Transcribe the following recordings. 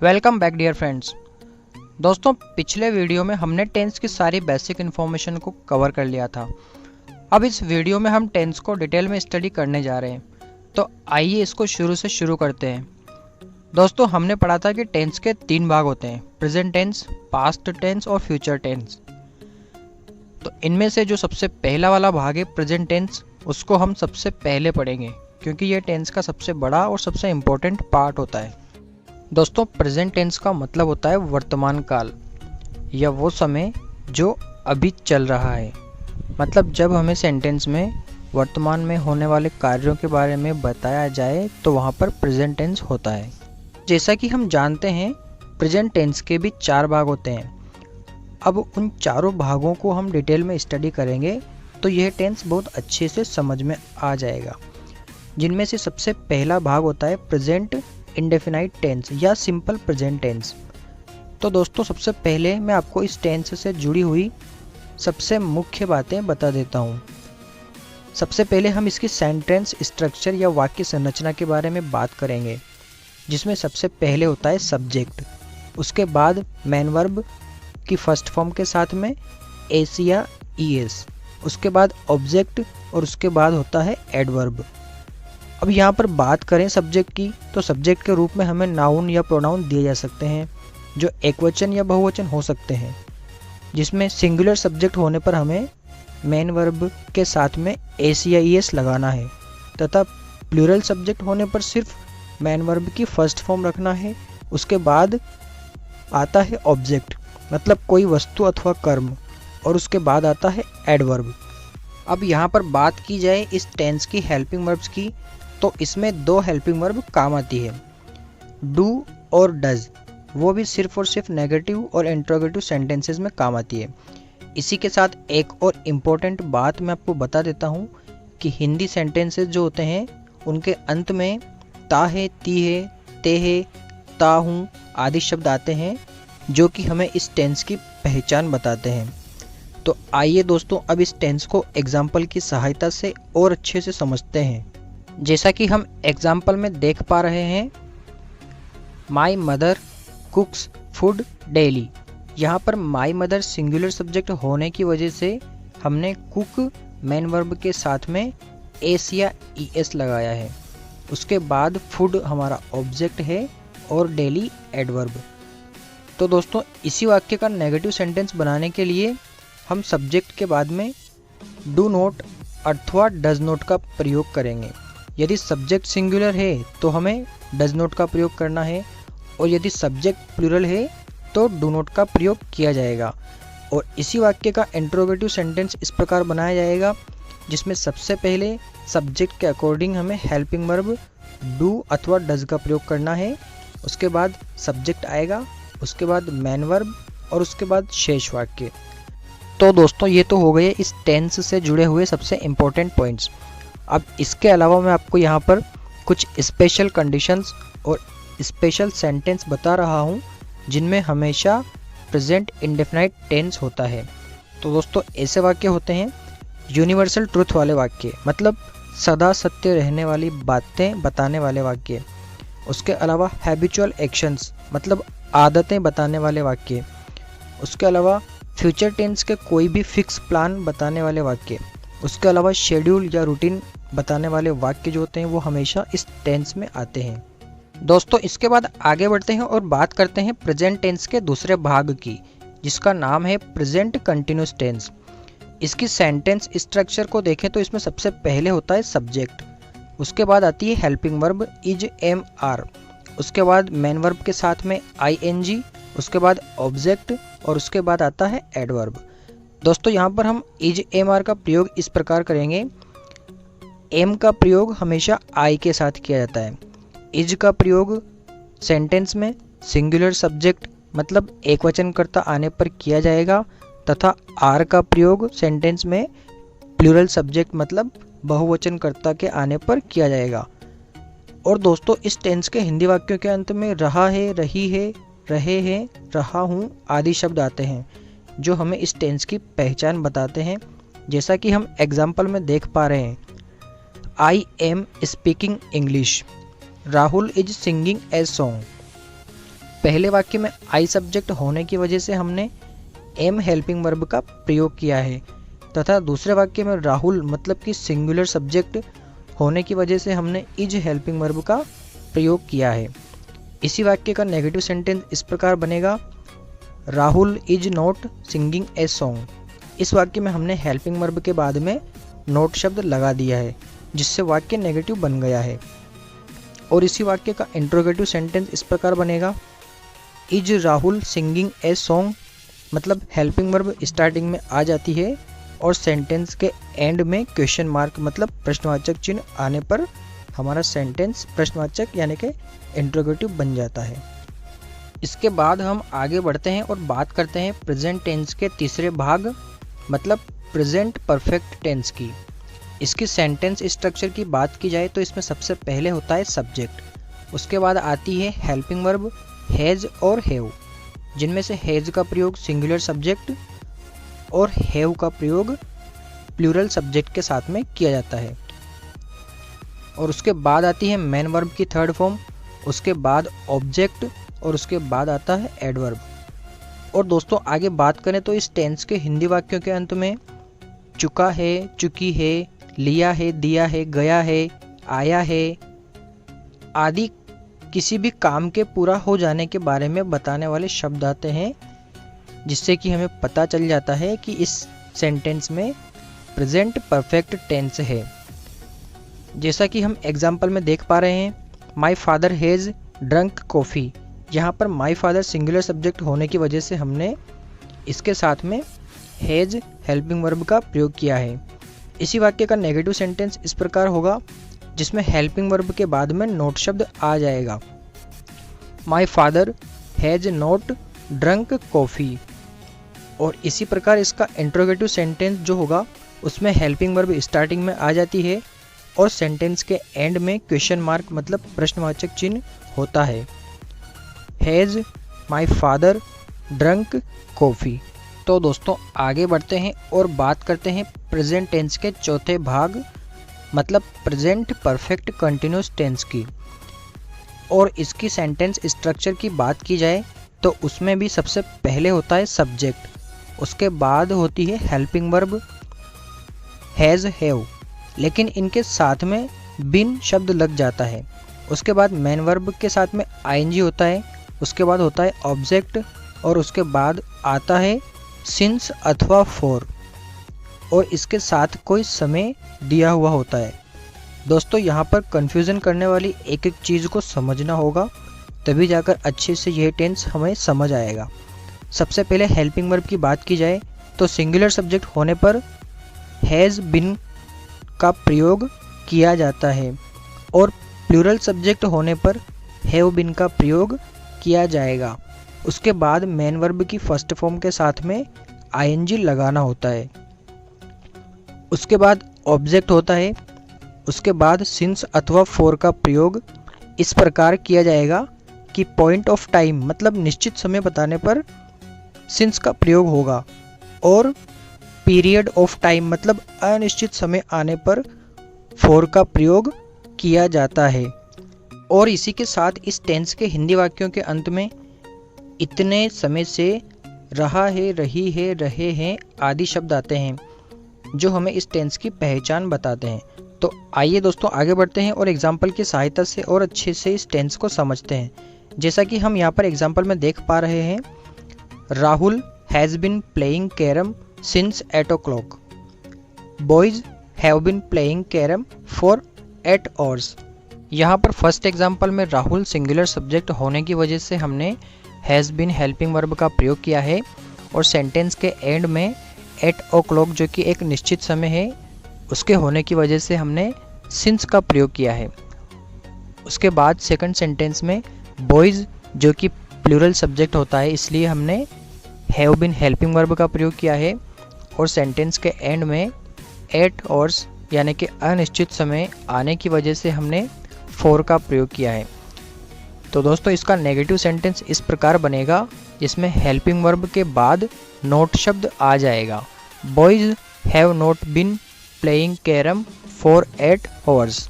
Welcome back dear friends. दोस्तों, पिछले video में हमने टेंस की सारी बेसिक इन्फॉर्मेशन को कवर कर लिया था। अब इस वीडियो में हम टेंस को डिटेल में स्टडी करने जा रहे हैं, तो आइए इसको शुरू से शुरू करते हैं। दोस्तों, हमने पढ़ा था कि टेंस के 3 भाग होते हैं, प्रेजेंट टेंस, पास्ट टेंस और फ्यूचर टेंस। तो इनमें से जो सबसे पहला वाला भाग है प्रेजेंट टेंस, उसको हम सबसे पहले पढ़ेंगे क्योंकि ये टेंस का सबसे बड़ा और सबसे इम्पोर्टेंट पार्ट होता है। दोस्तों, प्रेजेंट टेंस का मतलब होता है वर्तमान काल या वो समय जो अभी चल रहा है। मतलब जब हमें सेंटेंस में वर्तमान में होने वाले कार्यों के बारे में बताया जाए तो वहाँ पर प्रेजेंट टेंस होता है। जैसा कि हम जानते हैं, प्रेजेंट टेंस के भी 4 भाग होते हैं। अब उन चारों भागों को हम डिटेल में स्टडी करेंगे तो यह टेंस बहुत अच्छे से समझ में आ जाएगा। जिनमें से सबसे पहला भाग होता है प्रेजेंट इंडेफिनाइट टेंस या सिंपल प्रेजेंट टेंस। तो दोस्तों, सबसे पहले मैं आपको इस टेंस से जुड़ी हुई सबसे मुख्य बातें बता देता हूँ। सबसे पहले हम इसकी सेंटेंस स्ट्रक्चर या वाक्य संरचना के बारे में बात करेंगे, जिसमें सबसे पहले होता है सब्जेक्ट, उसके बाद मेन वर्ब की फर्स्ट फॉर्म के साथ में एस या ईएस, उसके बाद ऑब्जेक्ट और उसके बाद होता है एडवर्ब। अब यहाँ पर बात करें सब्जेक्ट की, तो सब्जेक्ट के रूप में हमें नाउन या प्रोनाउन दिए जा सकते हैं जो एकवचन या बहुवचन हो सकते हैं, जिसमें सिंगुलर सब्जेक्ट होने पर हमें मेन वर्ब के साथ में एस या ईएस लगाना है, तथा प्लूरल सब्जेक्ट होने पर सिर्फ मेन वर्ब की फर्स्ट फॉर्म रखना है। उसके बाद आता है ऑब्जेक्ट, मतलब कोई वस्तु अथवा कर्म, और उसके बाद आता है एडवर्ब। अब यहाँ पर बात की जाए इस टेंस की हेल्पिंग वर्ब्स की, तो इसमें 2 हेल्पिंग वर्ब काम आती है, डू और डज। वो भी सिर्फ और सिर्फ नेगेटिव और इंट्रोगेटिव सेंटेंसेस में काम आती है। इसी के साथ एक और इम्पोर्टेंट बात मैं आपको बता देता हूँ कि हिंदी सेंटेंसेस जो होते हैं उनके अंत में ता है, ती है, ते है, ता हूँ आदि शब्द आते हैं, जो कि हमें इस टेंस की पहचान बताते हैं। तो आइए दोस्तों, अब इस टेंस को एग्जाम्पल की सहायता से और अच्छे से समझते हैं। जैसा कि हम एग्जाम्पल में देख पा रहे हैं, माई मदर कुक्स फूड डेली। यहाँ पर माई मदर सिंगुलर सब्जेक्ट होने की वजह से हमने कुक मेन वर्ब के साथ में एस या ईएस लगाया है। उसके बाद फूड हमारा ऑब्जेक्ट है और डेली एडवर्ब। तो दोस्तों, इसी वाक्य का नेगेटिव सेंटेंस बनाने के लिए हम सब्जेक्ट के बाद में डू नॉट अथवा डज नॉट का प्रयोग करेंगे। यदि सब्जेक्ट सिंगुलर है तो हमें डज नॉट का प्रयोग करना है, और यदि सब्जेक्ट प्लूरल है तो डू नॉट का प्रयोग किया जाएगा। और इसी वाक्य का इंट्रोगेटिव सेंटेंस इस प्रकार बनाया जाएगा, जिसमें सबसे पहले सब्जेक्ट के अकॉर्डिंग हमें हेल्पिंग वर्ब डू अथवा डज का प्रयोग करना है। उसके बाद सब्जेक्ट आएगा, उसके बाद मेन वर्ब और उसके बाद शेष वाक्य। तो दोस्तों, ये तो हो गए इस टेंस से जुड़े हुए सबसे इम्पोर्टेंट पॉइंट्स। अब इसके अलावा मैं आपको यहाँ पर कुछ स्पेशल कंडीशंस और स्पेशल सेंटेंस बता रहा हूँ, जिनमें हमेशा प्रेजेंट इंडेफिनाइट टेंस होता है। तो दोस्तों, ऐसे वाक्य होते हैं यूनिवर्सल ट्रुथ वाले वाक्य, मतलब सदा सत्य रहने वाली बातें बताने वाले वाक्य। उसके अलावा हैबिचुअल एक्शंस, मतलब आदतें बताने वाले वाक्य। उसके अलावा फ्यूचर टेंस के कोई भी फिक्स प्लान बताने वाले वाक्य। उसके अलावा शेड्यूल या रूटीन बताने वाले वाक्य जो होते हैं वो हमेशा इस टेंस में आते हैं। दोस्तों, इसके बाद आगे बढ़ते हैं और बात करते हैं प्रेजेंट टेंस के दूसरे भाग की, जिसका नाम है प्रेजेंट कंटिन्यूअस टेंस। इसकी सेंटेंस स्ट्रक्चर को देखें तो इसमें सबसे पहले होता है सब्जेक्ट, उसके बाद आती है helping verb is, am, are, उसके बाद मेन वर्ब के साथ में आईएनजी, उसके बाद ऑब्जेक्ट और उसके बाद आता है एडवर्ब। दोस्तों, यहाँ पर हम इज, एम, आर का प्रयोग इस प्रकार करेंगे। एम का प्रयोग हमेशा आई के साथ किया जाता है। इज का प्रयोग सेंटेंस में सिंगुलर सब्जेक्ट मतलब एकवचनकर्ता आने पर किया जाएगा, तथा आर का प्रयोग सेंटेंस में प्लूरल सब्जेक्ट मतलब बहुवचनकर्ता के आने पर किया जाएगा। और दोस्तों, इस टेंस के हिंदी वाक्यों के अंत में रहा है, रही है, रहे हैं, रहा हूँ आदि शब्द आते हैं, जो हमें इस टेंस की पहचान बताते हैं। जैसा कि हम एग्जाम्पल में देख पा रहे हैं, I am speaking English, Rahul is singing a song. पहले वाक्य में आई सब्जेक्ट होने की वजह से हमने एम हेल्पिंग वर्ब का प्रयोग किया है, तथा दूसरे वाक्य में राहुल मतलब कि सिंगुलर सब्जेक्ट होने की वजह से हमने इज हेल्पिंग वर्ब का प्रयोग किया है। इसी वाक्य का नेगेटिव सेंटेंस इस प्रकार बनेगा, Rahul is not singing a song. इस वाक्य में हमने हेल्पिंग वर्ब के बाद में नोट शब्द लगा दिया है, जिससे वाक्य नेगेटिव बन गया है। और इसी वाक्य का इंट्रोगेटिव सेंटेंस इस प्रकार बनेगा, is Rahul singing a song. मतलब हेल्पिंग वर्ब स्टार्टिंग में आ जाती है और सेंटेंस के एंड में क्वेश्चन मार्क मतलब प्रश्नवाचक चिन्ह आने पर हमारा सेंटेंस प्रश्नवाचक यानी कि इंट्रोगेटिव बन जाता है। इसके बाद हम आगे बढ़ते हैं और बात करते हैं प्रेजेंट टेंस के तीसरे भाग मतलब प्रेजेंट परफेक्ट टेंस की। इसकी सेंटेंस स्ट्रक्चर की बात की जाए तो इसमें सबसे पहले होता है सब्जेक्ट, उसके बाद आती है हेल्पिंग वर्ब हैज़ और हैव, जिनमें से हैज़ का प्रयोग सिंगुलर सब्जेक्ट और हैव का प्रयोग प्लूरल सब्जेक्ट के साथ में किया जाता है। और उसके बाद आती है मेन वर्ब की थर्ड फॉर्म, उसके बाद ऑब्जेक्ट और उसके बाद आता है एडवर्ब। और दोस्तों आगे बात करें तो इस टेंस के हिंदी वाक्यों के अंत में चुका है, चुकी है, लिया है, दिया है, गया है, आया है आदि किसी भी काम के पूरा हो जाने के बारे में बताने वाले शब्द आते हैं, जिससे कि हमें पता चल जाता है कि इस सेंटेंस में प्रेजेंट परफेक्ट टेंस है। जैसा कि हम एग्जाम्पल में देख पा रहे हैं, my father has drunk coffee. यहाँ पर माई फादर सिंगुलर सब्जेक्ट होने की वजह से हमने इसके साथ में हैज़ हेल्पिंग वर्ब का प्रयोग किया है। इसी वाक्य का नेगेटिव सेंटेंस इस प्रकार होगा, जिसमें हेल्पिंग वर्ब के बाद में नोट शब्द आ जाएगा, my father has not drunk coffee. और इसी प्रकार इसका इंट्रोगेटिव सेंटेंस जो होगा उसमें हेल्पिंग वर्ब स्टार्टिंग में आ जाती है और सेंटेंस के एंड में क्वेश्चन मार्क मतलब प्रश्नवाचक चिन्ह होता है, has my father drunk coffee. तो दोस्तों आगे बढ़ते हैं और बात करते हैं प्रेजेंट टेंस के चौथे भाग मतलब प्रेजेंट परफेक्ट कंटिन्यूस टेंस की। और इसकी सेंटेंस स्ट्रक्चर की बात की जाए तो उसमें भी सबसे पहले होता है सब्जेक्ट, उसके बाद होती है हेल्पिंग वर्ब हैज़ हैव, लेकिन इनके साथ में बिन शब्द लग जाता है। उसके बाद मेन वर्ब के साथ में आईएनजी होता है, उसके बाद होता है ऑब्जेक्ट और उसके बाद आता है सिंस अथवा फॉर और इसके साथ कोई समय दिया हुआ होता है। दोस्तों यहाँ पर कंफ्यूजन करने वाली एक एक चीज़ को समझना होगा, तभी जाकर अच्छे से यह टेंस हमें समझ आएगा। सबसे पहले हेल्पिंग वर्ब की बात की जाए तो सिंगुलर सब्जेक्ट होने पर हैज़ बिन का प्रयोग किया जाता है और प्लूरल सब्जेक्ट होने पर हैव बिन का प्रयोग किया जाएगा। उसके बाद मेन वर्ब की फर्स्ट फॉर्म के साथ में आईएनजी लगाना होता है। उसके बाद ऑब्जेक्ट होता है, उसके बाद सिंस अथवा फॉर का प्रयोग इस प्रकार किया जाएगा कि पॉइंट ऑफ टाइम मतलब निश्चित समय बताने पर सिंस का प्रयोग होगा और पीरियड ऑफ टाइम मतलब अनिश्चित समय आने पर फॉर का प्रयोग किया जाता है। और इसी के साथ इस टेंस के हिंदी वाक्यों के अंत में इतने समय से, रहा है, रही है, रहे हैं आदि शब्द आते हैं जो हमें इस टेंस की पहचान बताते हैं। तो आइए दोस्तों आगे बढ़ते हैं और एग्जाम्पल की सहायता से और अच्छे से इस टेंस को समझते हैं। जैसा कि हम यहाँ पर एग्जाम्पल में देख पा रहे हैं, Rahul has been playing carrom since 8 o'clock। Boys have been playing carrom for 8 hours। यहाँ पर फर्स्ट एग्जाम्पल में राहुल सिंगुलर सब्जेक्ट होने की वजह से हमने हैज़ बिन हेल्पिंग वर्ब का प्रयोग किया है और सेंटेंस के एंड में 8 o'clock जो कि एक निश्चित समय है उसके होने की वजह से हमने सिंस का प्रयोग किया है। उसके बाद सेकंड सेंटेंस में बॉयज़ जो कि प्लूरल सब्जेक्ट होता है इसलिए हमने हैव बिन हेल्पिंग वर्ब का प्रयोग किया है और सेंटेंस के एंड में 8 hours यानी कि अनिश्चित समय आने की वजह से हमने फॉर का प्रयोग किया है। तो दोस्तों इसका नेगेटिव सेंटेंस इस प्रकार बनेगा जिसमें हेल्पिंग वर्ब के बाद नोट शब्द आ जाएगा, boys have not been playing carrom for 8 hours।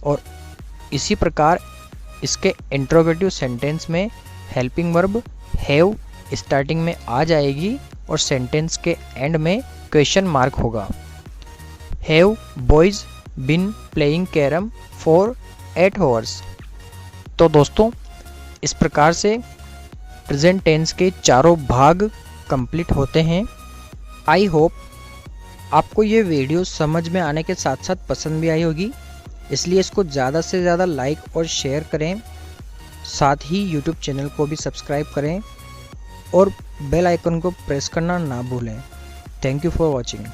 और इसी प्रकार इसके इंट्रोगेटिव सेंटेंस में हेल्पिंग वर्ब हैव स्टार्टिंग में आ जाएगी और सेंटेंस के एंड में क्वेश्चन मार्क होगा। Have boys been playing carrom for 8 hours. तो दोस्तों इस प्रकार से प्रेजेंट टेंस के चारों भाग कंप्लीट होते हैं। आई होप आपको ये वीडियो समझ में आने के साथ साथ पसंद भी आई होगी, इसलिए इसको ज़्यादा से ज़्यादा लाइक और शेयर करें। साथ ही यूट्यूब चैनल को भी सब्सक्राइब करें और बेल आइकन को प्रेस करना ना भूलें। Thank you for watching.